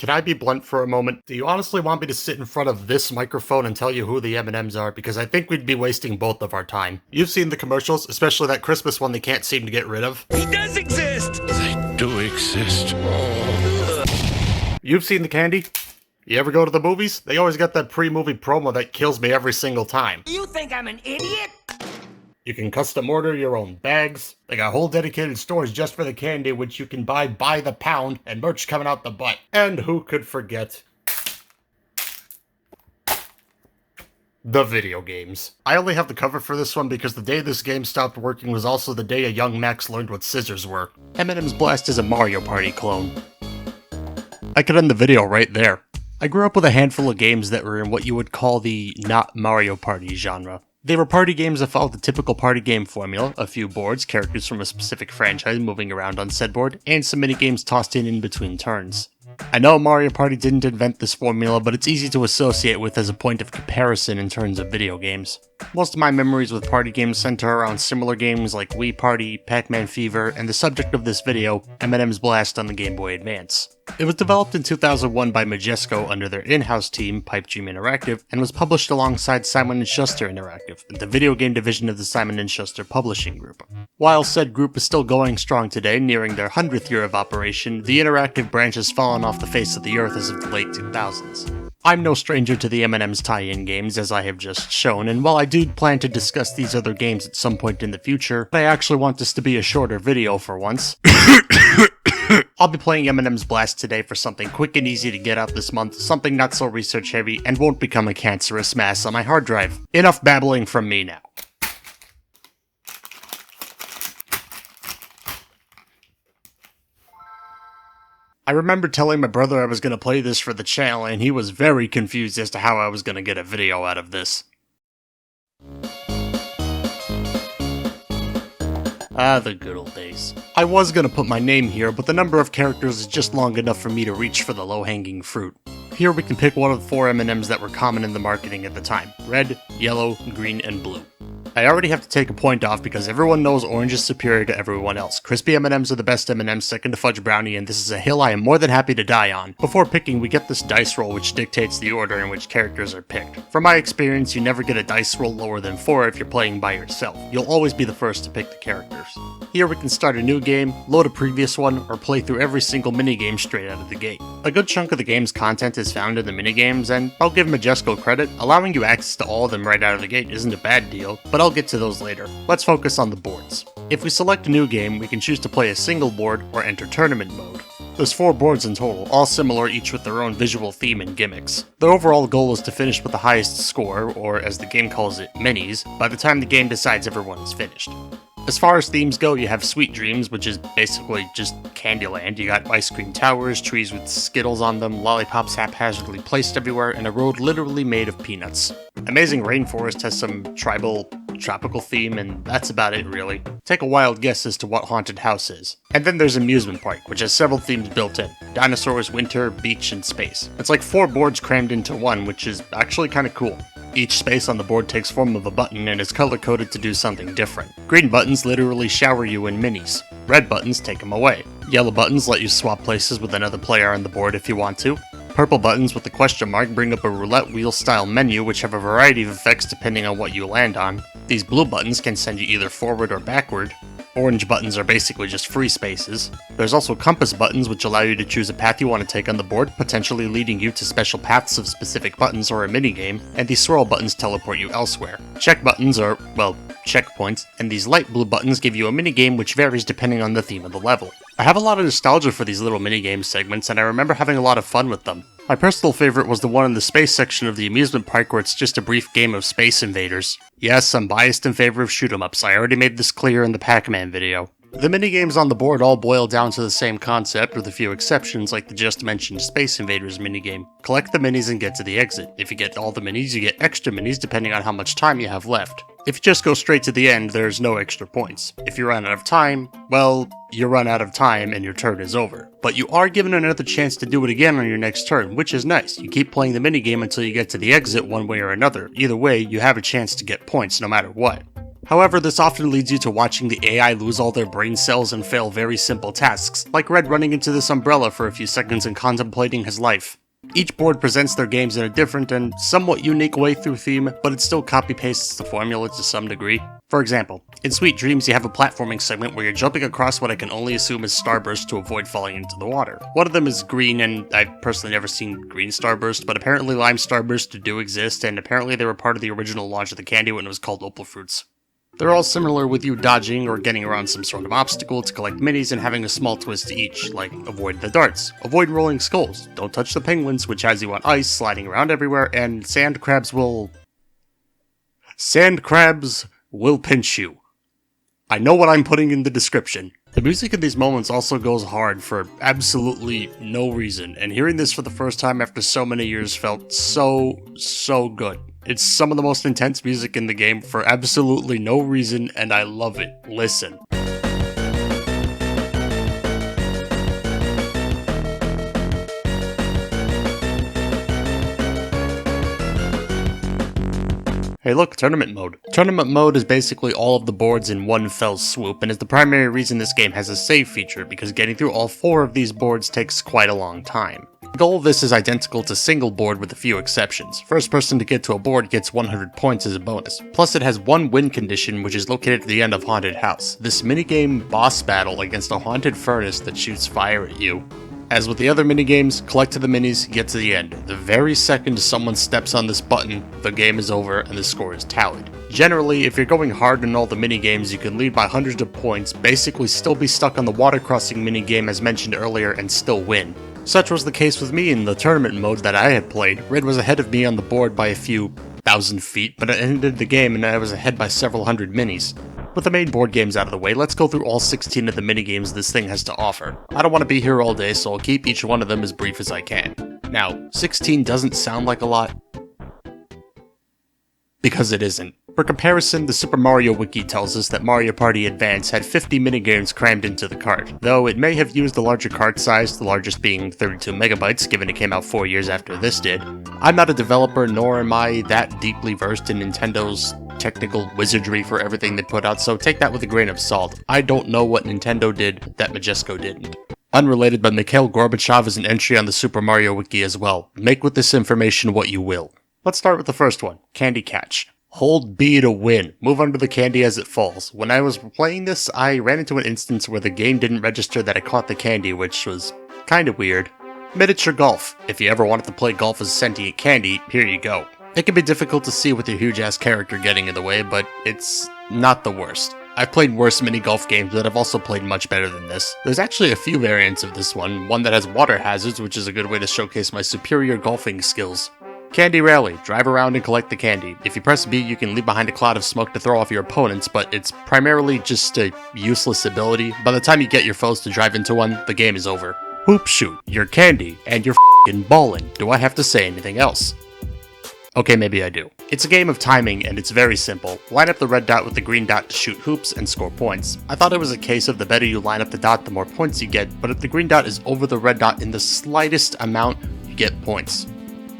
Can I be blunt for a moment? Do you honestly want me to sit in front of this microphone and tell you who the M&Ms are? Because I think we'd be wasting both of our time. You've seen the commercials, especially that Christmas one they can't seem to get rid of. He does exist! They do exist. You've seen the candy? You ever go to the movies? They always got that pre-movie promo that kills me every single time. You think I'm an idiot? You can custom order your own bags. They got whole dedicated stores just for the candy, which you can buy by the pound, and merch coming out the butt. And who could forget the video games. I only have the cover for this one because the day this game stopped working was also the day a young Max learned what scissors were. M&Ms Blast is a Mario Party clone. I could end the video right there. I grew up with a handful of games that were in what you would call the not Mario Party genre. They were party games that followed the typical party game formula, a few boards, characters from a specific franchise moving around on said board, and some minigames tossed in between turns. I know Mario Party didn't invent this formula, but it's easy to associate with as a point of comparison in terms of video games. Most of my memories with party games center around similar games like Wii Party, Pac-Man Fever, and the subject of this video, M&Ms Blast on the Game Boy Advance. It was developed in 2001 by Majesco under their in-house team, Pipe Dream Interactive, and was published alongside Simon & Schuster Interactive, the video game division of the Simon & Schuster publishing group. While said group is still going strong today, nearing their 100th year of operation, the interactive branch has fallen off the face of the earth as of the late 2000s. I'm no stranger to the M&Ms tie-in games, as I have just shown, and while I do plan to discuss these other games at some point in the future, I actually want this to be a shorter video for once. I'll be playing M&Ms Blast today for something quick and easy to get out this month, something not so research heavy, and won't become a cancerous mass on my hard drive. Enough babbling from me now. I remember telling my brother I was going to play this for the channel, and he was very confused as to how I was going to get a video out of this. Ah, the good old days. I was gonna put my name here, but the number of characters is just long enough for me to reach for the low-hanging fruit. Here we can pick one of the 4 M&Ms that were common in the marketing at the time: red, yellow, green, and blue. I already have to take a point off because everyone knows orange is superior to everyone else. Crispy M&Ms are the best M&Ms, second to fudge brownie, and this is a hill I am more than happy to die on. Before picking, we get this dice roll which dictates the order in which characters are picked. From my experience, you never get a dice roll lower than 4 if you're playing by yourself. You'll always be the first to pick the characters. Here we can start a new game, load a previous one, or play through every single minigame straight out of the gate. A good chunk of the game's content is found in the minigames, and I'll give Majesco credit, allowing you access to all of them right out of the gate isn't a bad deal, but I'll get to those later. Let's focus on the boards. If we select a new game, we can choose to play a single board or enter tournament mode. There's 4 boards in total, all similar, each with their own visual theme and gimmicks. The overall goal is to finish with the highest score, or as the game calls it, minis, by the time the game decides everyone is finished. As far as themes go, you have Sweet Dreams, which is basically just Candyland. You got ice cream towers, trees with Skittles on them, lollipops haphazardly placed everywhere, and a road literally made of peanuts. Amazing Rainforest has some tropical theme, and that's about it really. Take a wild guess as to what Haunted House is. And then there's Amusement Park, which has several themes built in: dinosaurs, winter, beach, and space. It's like 4 boards crammed into one, which is actually kinda cool. Each space on the board takes form of a button and is color-coded to do something different. Green buttons literally shower you in minis. Red buttons take them away. Yellow buttons let you swap places with another player on the board if you want to. Purple buttons with the question mark bring up a roulette wheel style menu which have a variety of effects depending on what you land on. These blue buttons can send you either forward or backward. Orange buttons are basically just free spaces. There's also compass buttons which allow you to choose a path you want to take on the board, potentially leading you to special paths of specific buttons or a minigame, and these swirl buttons teleport you elsewhere. Check buttons are, well, checkpoints, and these light blue buttons give you a minigame which varies depending on the theme of the level. I have a lot of nostalgia for these little minigame segments, and I remember having a lot of fun with them. My personal favorite was the one in the space section of the amusement park where it's just a brief game of Space Invaders. Yes, I'm biased in favor of shoot-'em-ups, I already made this clear in the Pac-Man video. The minigames on the board all boil down to the same concept, with a few exceptions like the just mentioned Space Invaders minigame. Collect the minis and get to the exit. If you get all the minis, you get extra minis depending on how much time you have left. If you just go straight to the end, there's no extra points. If you run out of time, well, you run out of time and your turn is over. But you are given another chance to do it again on your next turn, which is nice. You keep playing the minigame until you get to the exit one way or another. Either way, you have a chance to get points no matter what. However, this often leads you to watching the AI lose all their brain cells and fail very simple tasks, like Red running into this umbrella for a few seconds and contemplating his life. Each board presents their games in a different and somewhat unique way through theme, but it still copy-pastes the formula to some degree. For example, in Sweet Dreams you have a platforming segment where you're jumping across what I can only assume is starbursts to avoid falling into the water. One of them is green, and I've personally never seen green starburst, but apparently lime starbursts do exist, and apparently they were part of the original launch of the candy when it was called Opal Fruits. They're all similar with you dodging or getting around some sort of obstacle to collect minis and having a small twist to each, like avoid the darts, avoid rolling skulls, don't touch the penguins which has you on ice sliding around everywhere, and sand crabs will pinch you. I know what I'm putting in the description. The music in these moments also goes hard for absolutely no reason, and hearing this for the first time after so many years felt so good. It's some of the most intense music in the game for absolutely no reason, and I love it. Listen. Hey look, tournament mode. Tournament mode is basically all of the boards in one fell swoop, and is the primary reason this game has a save feature, because getting through all 4 of these boards takes quite a long time. The goal of this is identical to single board with a few exceptions. First person to get to a board gets 100 points as a bonus. Plus it has one win condition which is located at the end of Haunted House. This minigame boss battle against a haunted furnace that shoots fire at you. As with the other minigames, collect to the minis, get to the end. The very second someone steps on this button, the game is over and the score is tallied. Generally, if you're going hard in all the minigames, you can lead by hundreds of points, basically still be stuck on the water crossing minigame as mentioned earlier, and still win. Such was the case with me in the tournament mode that I had played. Red was ahead of me on the board by a few thousand feet, but I ended the game and I was ahead by several hundred minis. With the main board games out of the way, let's go through all 16 of the minigames this thing has to offer. I don't want to be here all day, so I'll keep each one of them as brief as I can. Now, 16 doesn't sound like a lot, because it isn't. For comparison, the Super Mario Wiki tells us that Mario Party Advance had 50 minigames crammed into the cart, though it may have used the larger cart size, the largest being 32 megabytes given it came out 4 years after this did. I'm not a developer, nor am I that deeply versed in Nintendo's technical wizardry for everything they put out, so take that with a grain of salt. I don't know what Nintendo did that Majesco didn't. Unrelated, but Mikhail Gorbachev is an entry on the Super Mario Wiki as well. Make with this information what you will. Let's start with the first one, Candy Catch. Hold B to win. Move under the candy as it falls. When I was playing this, I ran into an instance where the game didn't register that I caught the candy, which was kinda weird. Miniature golf. If you ever wanted to play golf as sentient candy, here you go. It can be difficult to see with your huge-ass character getting in the way, but it's not the worst. I've played worse mini-golf games, but I've also played much better than this. There's actually a few variants of this one that has water hazards, which is a good way to showcase my superior golfing skills. Candy Rally. Drive around and collect the candy. If you press B, you can leave behind a cloud of smoke to throw off your opponents, but it's primarily just a useless ability. By the time you get your foes to drive into one, the game is over. Hoop Shoot. You're candy, and you're f***ing ballin'. Do I have to say anything else? Okay, maybe I do. It's a game of timing, and it's very simple. Line up the red dot with the green dot to shoot hoops and score points. I thought it was a case of the better you line up the dot, the more points you get, but if the green dot is over the red dot in the slightest amount, you get points.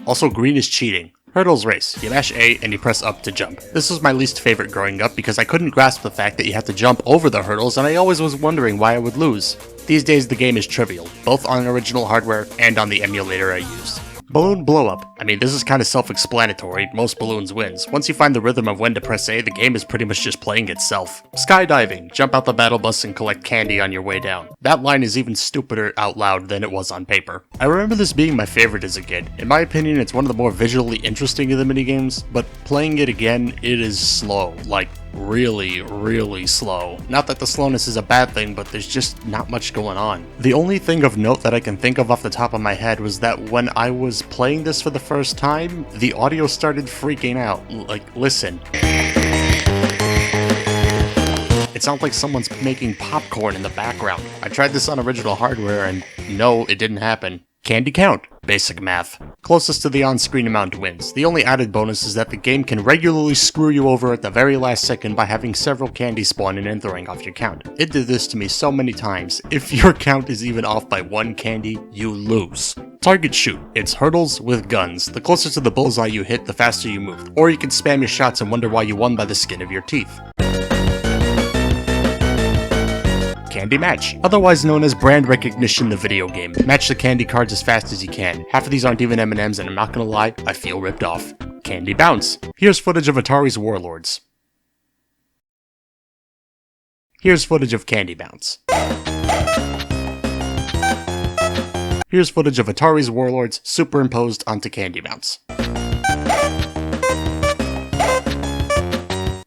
Also, green is cheating. Hurdles race. You mash A and you press up to jump. This was my least favorite growing up because I couldn't grasp the fact that you have to jump over the hurdles, and I always was wondering why I would lose. These days the game is trivial, both on original hardware and on the emulator I used. Balloon blow up. I mean, this is kind of self-explanatory, most balloons wins. Once you find the rhythm of when to press A, the game is pretty much just playing itself. Skydiving. Jump out the battle bus and collect candy on your way down. That line is even stupider out loud than it was on paper. I remember this being my favorite as a kid. In my opinion, it's one of the more visually interesting of the minigames, but playing it again, it is slow. Like, really slow. Not that the slowness is a bad thing, but there's just not much going on. The only thing of note that I can think of off the top of my head was that when I was playing this for the first time, the audio started freaking out. Like, listen. It sounds like someone's making popcorn in the background. I tried this on original hardware and no, it didn't happen. Candy count. Basic math. Closest to the on-screen amount wins. The only added bonus is that the game can regularly screw you over at the very last second by having several candies spawn in and throwing off your count. It did this to me so many times. If your count is even off by one candy, you lose. Target shoot. It's hurdles with guns. The closer to the bullseye you hit, the faster you move. Or you can spam your shots and wonder why you won by the skin of your teeth. Candy match, otherwise known as brand recognition in the video game. Match the candy cards as fast as you can. Half of these aren't even M&Ms, and I'm not gonna lie, I feel ripped off. Candy bounce. Here's footage of Atari's Warlords. Here's footage of Candy Bounce. Here's footage of Atari's Warlords superimposed onto Candy Bounce.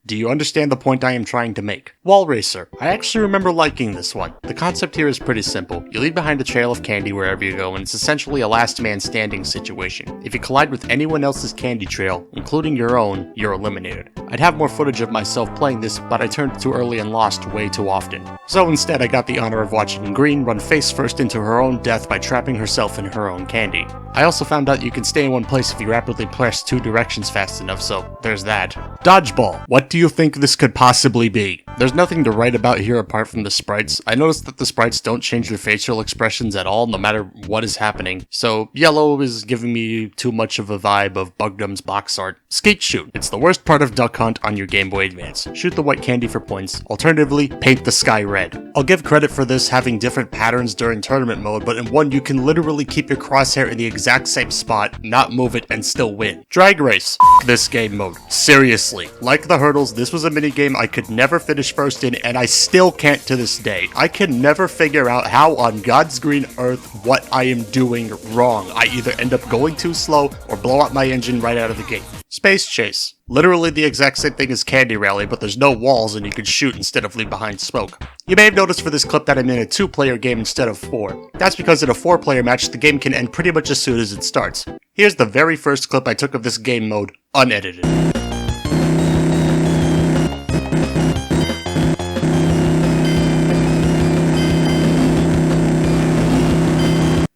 Do you understand the point I am trying to make? Wall Racer. I actually remember liking this one. The concept here is pretty simple. You leave behind a trail of candy wherever you go, and it's essentially a last man standing situation. If you collide with anyone else's candy trail, including your own, you're eliminated. I'd have more footage of myself playing this, but I turned too early and lost way too often. So instead I got the honor of watching Green run face first into her own death by trapping herself in her own candy. I also found out you can stay in one place if you rapidly press two directions fast enough, so there's that. Dodgeball. What do you think this could possibly be? There's nothing to write about here apart from the sprites. I noticed that the sprites don't change their facial expressions at all, no matter what is happening. So yellow is giving me too much of a vibe of Bugdum's box art. Skate shoot. It's the worst part of Duck Hunt on your Game Boy Advance. Shoot the white candy for points. Alternatively, paint the sky red. I'll give credit for this having different patterns during tournament mode, but in one you can literally keep your crosshair in the exact same spot, not move it, and still win. Drag race. This game mode. Seriously. Like the hurdles, this was a minigame I could never finish first in, and I still can't to this day. I can never figure out how on God's green earth what I am doing wrong. I either end up going too slow or blow out my engine right out of the gate. Space chase. Literally the exact same thing as Candy Rally, but there's no walls and you can shoot instead of leave behind smoke. You may have noticed for this clip that I'm in a 2-player game instead of 4. That's because in a 4-player match, the game can end pretty much as soon as it starts. Here's the very first clip I took of this game mode, unedited.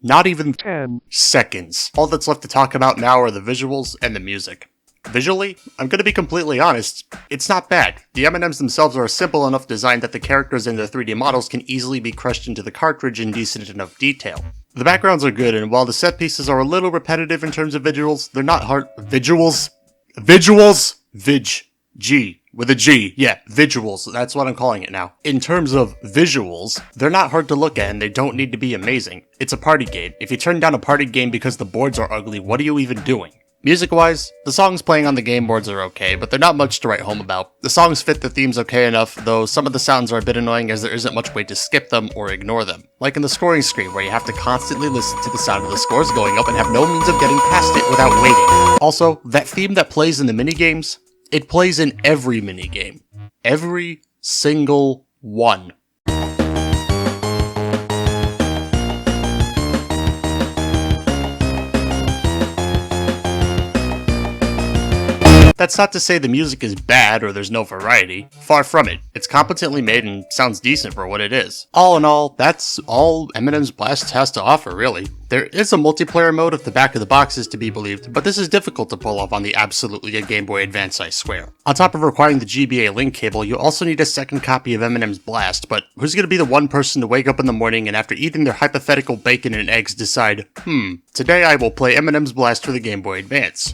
Not even 10 seconds. All that's left to talk about now are the visuals and the music. Visually, I'm gonna be completely honest, it's not bad. The M&Ms themselves are a simple enough design that the characters and their 3D models can easily be crushed into the cartridge in decent enough detail. The backgrounds are good, and while the set pieces are a little repetitive in terms of visuals, they're not hard- Visuals? G. With a G. Yeah, visuals. That's what I'm calling it now. In terms of visuals, they're not hard to look at and they don't need to be amazing. It's a party game. If you turn down a party game because the boards are ugly, what are you even doing? Music-wise, the songs playing on the game boards are okay, but they're not much to write home about. The songs fit the themes okay enough, though some of the sounds are a bit annoying as there isn't much way to skip them or ignore them. Like in the scoring screen, where you have to constantly listen to the sound of the scores going up and have no means of getting past it without waiting. Also, that theme that plays in the minigames, it plays in every minigame. Every single one. That's not to say the music is bad or there's no variety. Far from it. It's competently made and sounds decent for what it is. All in all, that's all M&Ms Blast has to offer, really. There is a multiplayer mode if the back of the box is to be believed, but this is difficult to pull off on the absolutely a Game Boy Advance, I swear. On top of requiring the GBA link cable, you also need a second copy of M&Ms Blast, but who's gonna be the one person to wake up in the morning and after eating their hypothetical bacon and eggs decide, today I will play M&Ms Blast for the Game Boy Advance?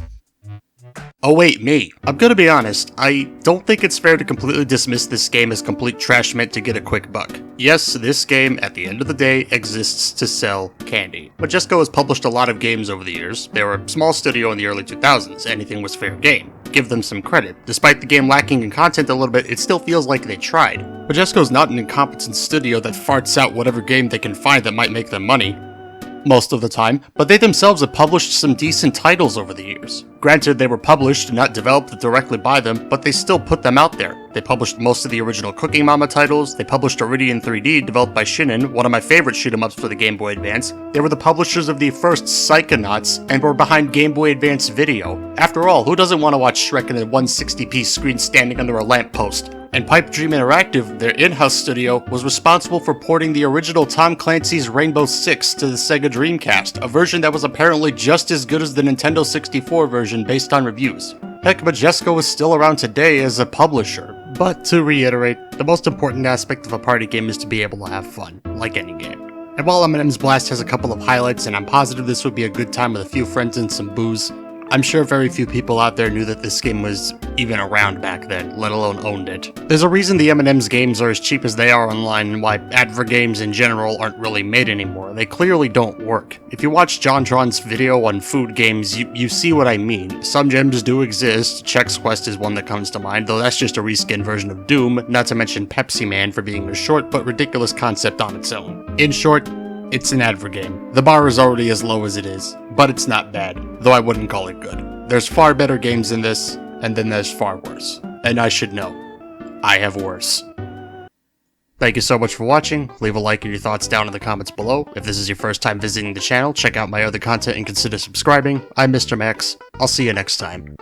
Oh wait, me. I'm gonna be honest, I don't think it's fair to completely dismiss this game as complete trash meant to get a quick buck. Yes, this game, at the end of the day, exists to sell candy. Majesco has published a lot of games over the years. They were a small studio in the early 2000s, anything was fair game. Give them some credit. Despite the game lacking in content a little bit, it still feels like they tried. Majesco's not an incompetent studio that farts out whatever game they can find that might make them money. Most of the time, but they themselves have published some decent titles over the years. Granted, they were published, not developed directly by them, but they still put them out there. They published most of the original Cooking Mama titles, they published Iridian 3D, developed by Shinin, one of my favorite shoot-em-ups for the Game Boy Advance. They were the publishers of the first Psychonauts, and were behind Game Boy Advance Video. After all, who doesn't want to watch Shrek in a 160p screen standing under a lamppost? And Pipe Dream Interactive, their in-house studio, was responsible for porting the original Tom Clancy's Rainbow Six to the Sega Dreamcast, a version that was apparently just as good as the Nintendo 64 version based on reviews. Heck, Majesco is still around today as a publisher. But to reiterate, the most important aspect of a party game is to be able to have fun, like any game. And while M&Ms Blast has a couple of highlights, and I'm positive this would be a good time with a few friends and some booze, I'm sure very few people out there knew that this game was even around back then, let alone owned it. There's a reason the M&Ms games are as cheap as they are online and why advert games in general aren't really made anymore. They clearly don't work. If you watch JonTron's video on food games, you see what I mean. Some gems do exist. Chex Quest is one that comes to mind, though that's just a reskin version of Doom, not to mention Pepsi Man for being a short but ridiculous concept on its own. In short, it's an advert game. The bar is already as low as it is, but it's not bad, though I wouldn't call it good. There's far better games than this, and then there's far worse. And I should know. I have worse. Thank you so much for watching. Leave a like and your thoughts down in the comments below. If this is your first time visiting the channel, check out my other content and consider subscribing. I'm Mr. Max. I'll see you next time.